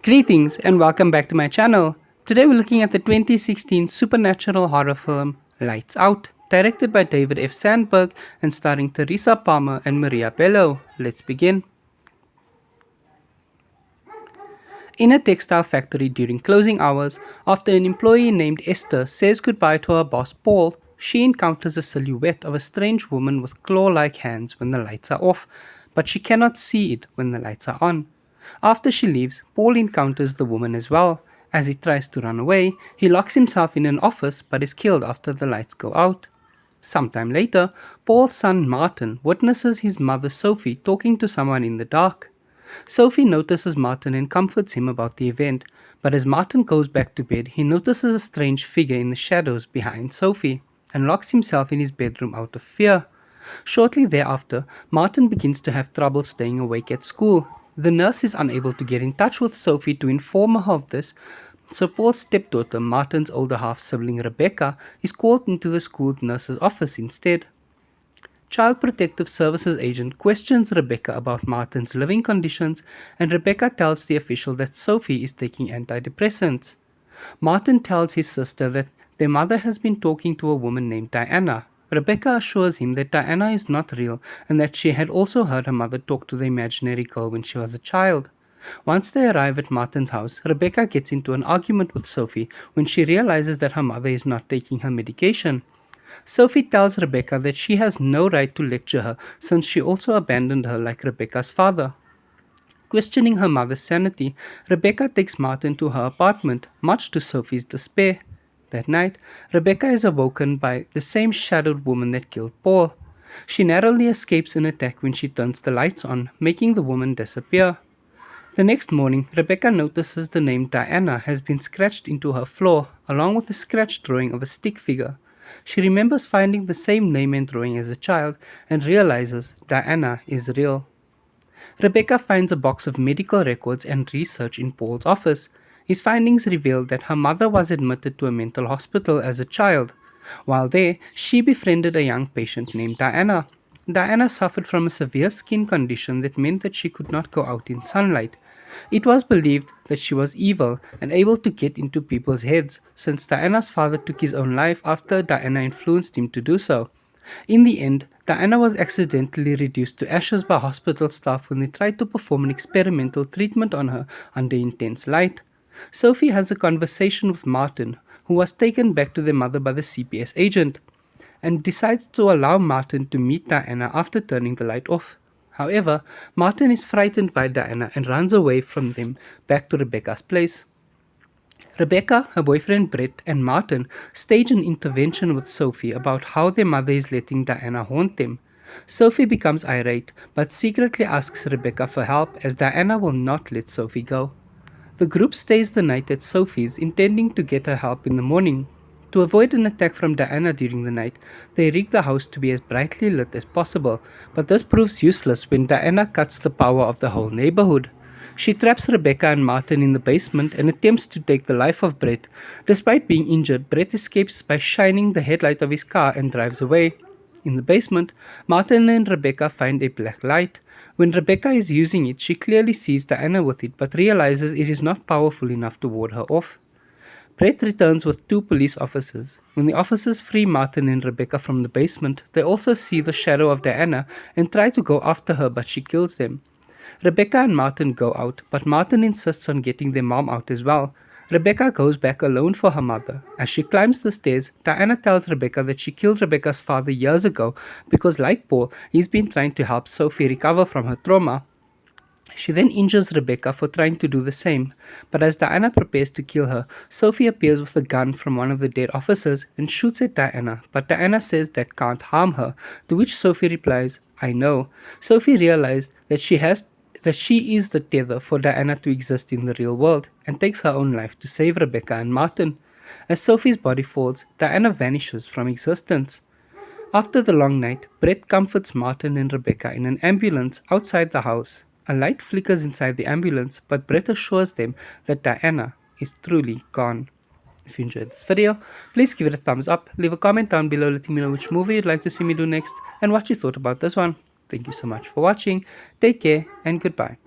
Greetings and welcome back to my channel. Today we're looking at the 2016 supernatural horror film Lights Out, directed by David F. Sandberg and starring Teresa Palmer and Maria Bello. Let's begin. In a textile factory during closing hours, after an employee named Esther says goodbye to her boss Paul, she encounters a silhouette of a strange woman with claw-like hands when the lights are off, but she cannot see it when the lights are on. After she leaves, Paul encounters the woman as well. As he tries to run away, he locks himself in an office but is killed after the lights go out. Sometime later, Paul's son Martin witnesses his mother Sophie talking to someone in the dark. Sophie notices Martin and comforts him about the event, but as Martin goes back to bed, he notices a strange figure in the shadows behind Sophie and locks himself in his bedroom out of fear. Shortly thereafter, Martin begins to have trouble staying awake at school. The nurse is unable to get in touch with Sophie to inform her of this, so Paul's stepdaughter, Martin's older half-sibling Rebecca, is called into the school nurse's office instead. Child Protective Services agent questions Rebecca about Martin's living conditions, and Rebecca tells the official that Sophie is taking antidepressants. Martin tells his sister that their mother has been talking to a woman named Diana. Rebecca assures him that Diana is not real and that she had also heard her mother talk to the imaginary girl when she was a child. Once they arrive at Martin's house, Rebecca gets into an argument with Sophie when she realizes that her mother is not taking her medication. Sophie tells Rebecca that she has no right to lecture her since she also abandoned her like Rebecca's father. Questioning her mother's sanity, Rebecca takes Martin to her apartment, much to Sophie's despair. That night, Rebecca is awoken by the same shadowed woman that killed Paul. She narrowly escapes an attack when she turns the lights on, making the woman disappear. The next morning, Rebecca notices the name Diana has been scratched into her floor, along with a scratch drawing of a stick figure. She remembers finding the same name and drawing as a child and realizes Diana is real. Rebecca finds a box of medical records and research in Paul's office. His findings reveal that her mother was admitted to a mental hospital as a child. While there, she befriended a young patient named Diana. Diana suffered from a severe skin condition that meant that she could not go out in sunlight. It was believed that she was evil and able to get into people's heads, since Diana's father took his own life after Diana influenced him to do so. In the end, Diana was accidentally reduced to ashes by hospital staff when they tried to perform an experimental treatment on her under intense light. Sophie has a conversation with Martin, who was taken back to their mother by the CPS agent, and decides to allow Martin to meet Diana after turning the light off. However, Martin is frightened by Diana and runs away from them back to Rebecca's place. Rebecca, her boyfriend Brett, and Martin stage an intervention with Sophie about how their mother is letting Diana haunt them. Sophie becomes irate, but secretly asks Rebecca for help as Diana will not let Sophie go. The group stays the night at Sophie's, intending to get her help in the morning. To avoid an attack from Diana during the night, they rig the house to be as brightly lit as possible, but this proves useless when Diana cuts the power of the whole neighborhood. She traps Rebecca and Martin in the basement and attempts to take the life of Brett. Despite being injured, Brett escapes by shining the headlight of his car and drives away. In the basement, Martin and Rebecca find a black light. When Rebecca is using it, she clearly sees Diana with it but realizes it is not powerful enough to ward her off. Brett returns with 2 police officers. When the officers free Martin and Rebecca from the basement, they also see the shadow of Diana and try to go after her, but she kills them. Rebecca and Martin go out, but Martin insists on getting their mom out as well. Rebecca goes back alone for her mother. As she climbs the stairs, Diana tells Rebecca that she killed Rebecca's father years ago because, like Paul, he's been trying to help Sophie recover from her trauma. She then injures Rebecca for trying to do the same, but as Diana prepares to kill her, Sophie appears with a gun from one of the dead officers and shoots at Diana, but Diana says that can't harm her, to which Sophie replies, "I know." Sophie realized that she is the tether for Diana to exist in the real world, and takes her own life to save Rebecca and Martin. As Sophie's body falls, Diana vanishes from existence. After the long night, Brett comforts Martin and Rebecca in an ambulance outside the house. A light flickers inside the ambulance, but Brett assures them that Diana is truly gone. If you enjoyed this video, please give it a thumbs up, leave a comment down below letting me know which movie you'd like to see me do next, and what you thought about this one. Thank you so much for watching, take care, and goodbye.